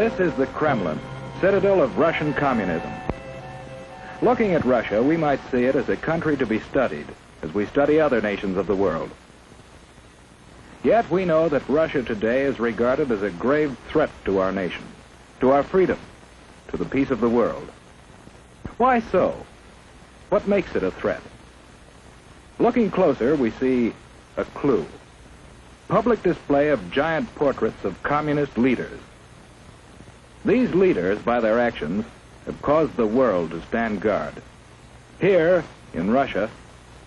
This is the Kremlin, citadel of Russian communism. Looking at Russia, we might see it as a country to be studied, as we study other nations of the world. Yet we know that Russia today is regarded as a grave threat to our nation, to our freedom, to the peace of the world. Why so? What makes it a threat? Looking closer, we see a clue. Public display of giant portraits of communist leaders. These leaders, by their actions, have caused the world to stand guard. Here, in Russia,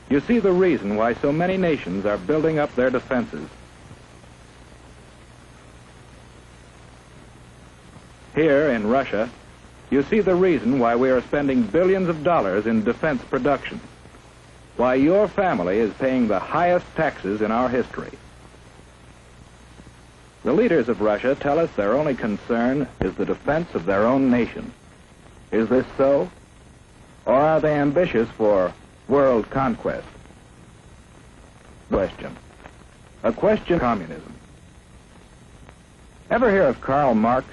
you see the reason why so many nations are building up their defenses. Here, in Russia, you see the reason why we are spending billions of dollars in defense production, why your family is paying the highest taxes in our history. The leaders of Russia tell us their only concern is the defense of their own nation. Is this so? Or are they ambitious for world conquest? Question. A question of communism. Ever hear of Karl Marx?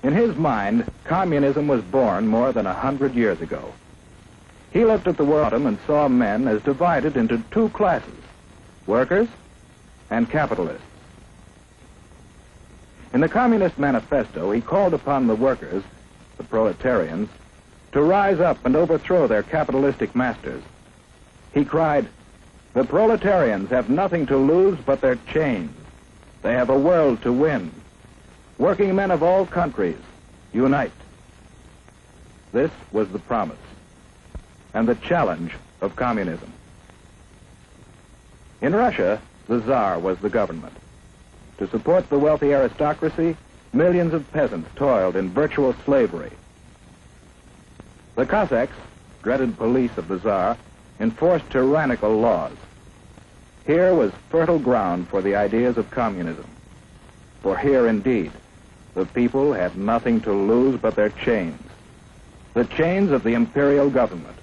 In his mind, communism was born more than 100 years ago. He looked at the world and saw men as divided into two classes, workers and capitalists. In the Communist Manifesto, he called upon the workers, the proletarians, to rise up and overthrow their capitalistic masters. He cried, "The proletarians have nothing to lose but their chains. They have a world to win. Working men of all countries, unite." This was the promise and the challenge of communism. In Russia, the Tsar was the government. To support the wealthy aristocracy, millions of peasants toiled in virtual slavery. The Cossacks, dreaded police of the Tsar, enforced tyrannical laws. Here was fertile ground for the ideas of communism. For here, indeed, the people had nothing to lose but their chains, the chains of the imperial government.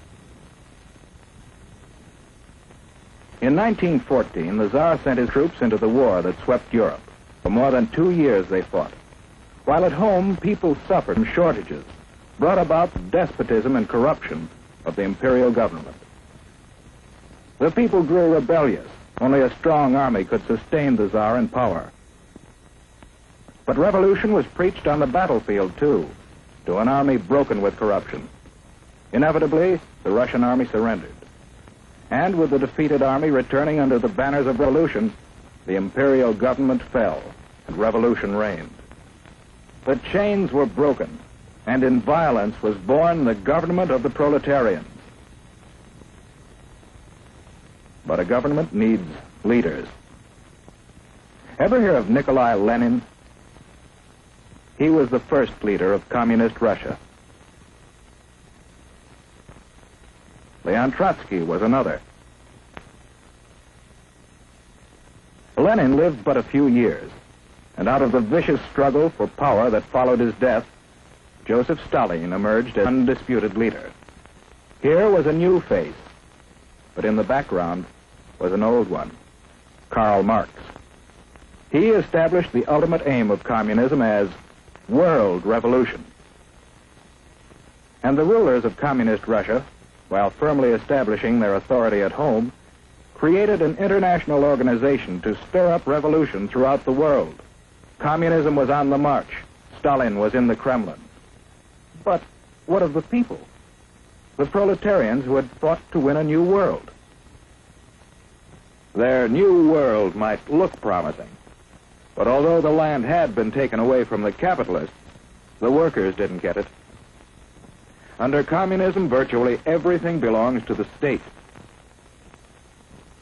In 1914, the Tsar sent his troops into the war that swept Europe. For more than 2 years they fought. While at home, people suffered from shortages, brought about the despotism and corruption of the imperial government. The people grew rebellious. Only a strong army could sustain the Tsar in power. But revolution was preached on the battlefield, too, to an army broken with corruption. Inevitably, the Russian army surrendered. And with the defeated army returning under the banners of revolution, the imperial government fell and revolution reigned. The chains were broken, and in violence was born the government of the proletarians. But a government needs leaders. Ever hear of Nikolai Lenin? He was the first leader of communist Russia. Leon Trotsky was another. Lenin lived but a few years, and out of the vicious struggle for power that followed his death, Joseph Stalin emerged as undisputed leader. Here was a new face, but in the background was an old one, Karl Marx. He established the ultimate aim of communism as world revolution. And the rulers of communist Russia, while firmly establishing their authority at home, created an international organization to stir up revolution throughout the world. Communism was on the march. Stalin was in the Kremlin. But what of the people? The proletarians who had fought to win a new world. Their new world might look promising, but although the land had been taken away from the capitalists, the workers didn't get it. Under communism, virtually everything belongs to the state.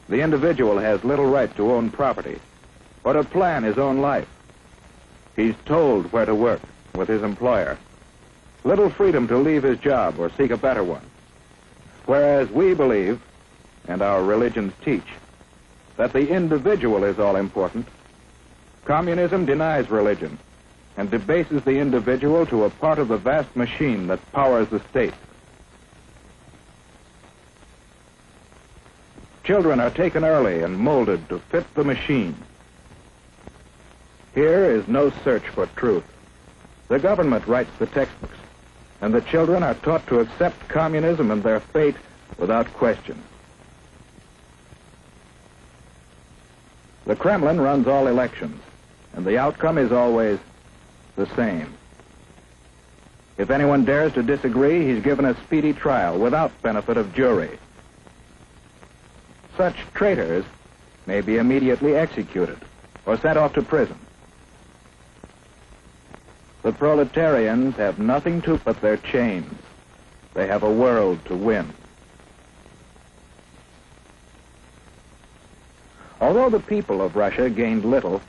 The individual has little right to own property or to plan his own life. He's told where to work with his employer. Little freedom to leave his job or seek a better one. Whereas we believe, and our religions teach, that the individual is all important, communism denies religion and debases the individual to a part of the vast machine that powers the state. Children are taken early and molded to fit the machine. Here is no search for truth, The government writes the textbooks, and the children are taught to accept communism and their fate without question. The Kremlin runs all elections, and the outcome is always the same. If anyone dares to disagree, he's given a speedy trial without benefit of jury. Such traitors may be immediately executed or sent off to prison. The proletarians have nothing to but their chains. They have a world to win. Although the people of Russia gained little,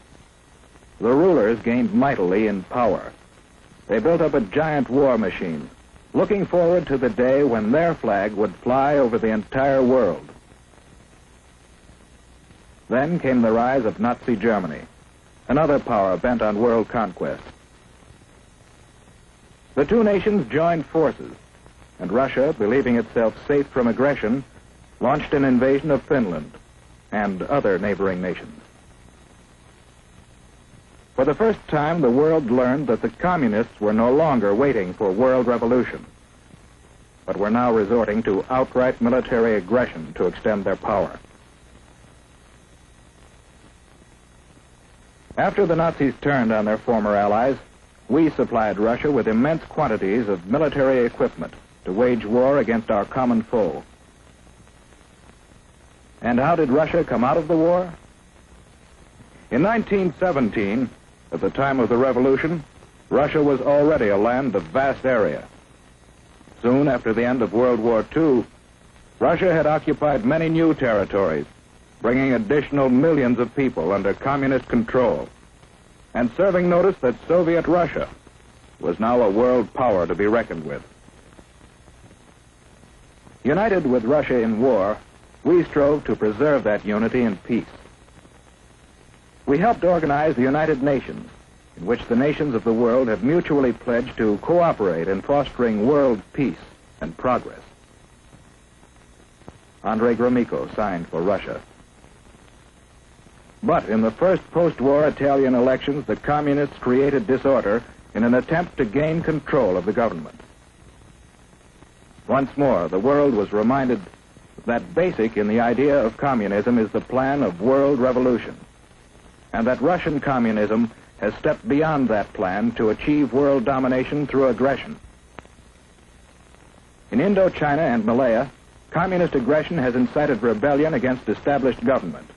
the rulers gained mightily in power. They built up a giant war machine, looking forward to the day when their flag would fly over the entire world. Then came the rise of Nazi Germany, another power bent on world conquest. The two nations joined forces, and Russia, believing itself safe from aggression, launched an invasion of Finland and other neighboring nations. For the first time, the world learned that the communists were no longer waiting for world revolution, but were now resorting to outright military aggression to extend their power. After the Nazis turned on their former allies, we supplied Russia with immense quantities of military equipment to wage war against our common foe. And how did Russia come out of the war? In 1917, at the time of the revolution, Russia was already a land of vast area. Soon after the end of World War II, Russia had occupied many new territories, bringing additional millions of people under communist control, and serving notice that Soviet Russia was now a world power to be reckoned with. United with Russia in war, we strove to preserve that unity in peace. We helped organize the United Nations, in which the nations of the world have mutually pledged to cooperate in fostering world peace and progress. Andrei Gromyko signed for Russia. But in the first post-war Italian elections, the communists created disorder in an attempt to gain control of the government. Once more, the world was reminded that basic in the idea of communism is the plan of world revolution, and that Russian communism has stepped beyond that plan to achieve world domination through aggression. In Indochina and Malaya, communist aggression has incited rebellion against established government.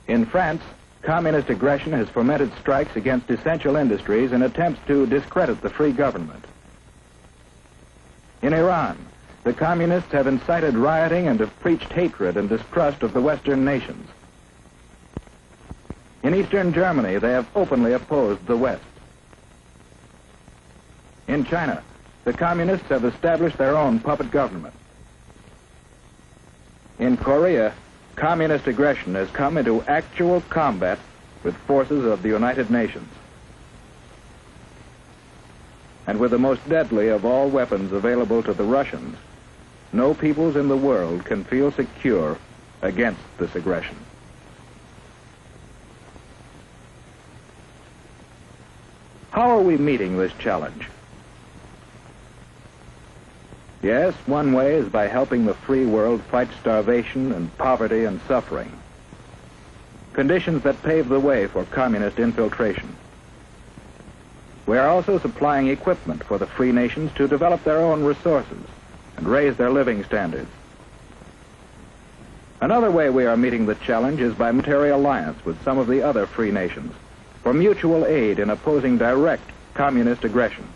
In France, communist aggression has fomented strikes against essential industries in attempts to discredit the free government. In Iran, the communists have incited rioting and have preached hatred and distrust of the Western nations. In Eastern Germany, they have openly opposed the West. In China, the communists have established their own puppet government. In Korea, communist aggression has come into actual combat with forces of the United Nations. And with the most deadly of all weapons available to the Russians, no peoples in the world can feel secure against this aggression. How are we meeting this challenge? Yes, one way is by helping the free world fight starvation and poverty and suffering, conditions that pave the way for communist infiltration. We are also supplying equipment for the free nations to develop their own resources and raise their living standards. Another way we are meeting the challenge is by military alliance with some of the other free nations for mutual aid in opposing direct communist aggression.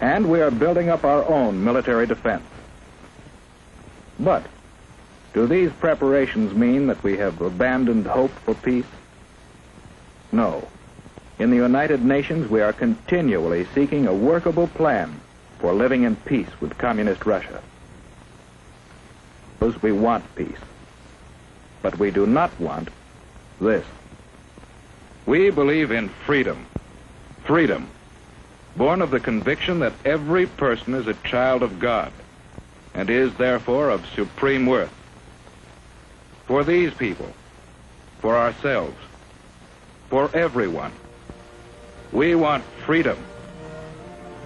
And we are building up our own military defense. But do these preparations mean that we have abandoned hope for peace? No. In the United Nations, we are continually seeking a workable plan for living in peace with communist Russia. Because we want peace, but we do not want this. We believe in freedom. Freedom, born of the conviction that every person is a child of God and is therefore of supreme worth. For these people, for ourselves, for everyone. We want freedom,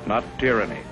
not tyranny.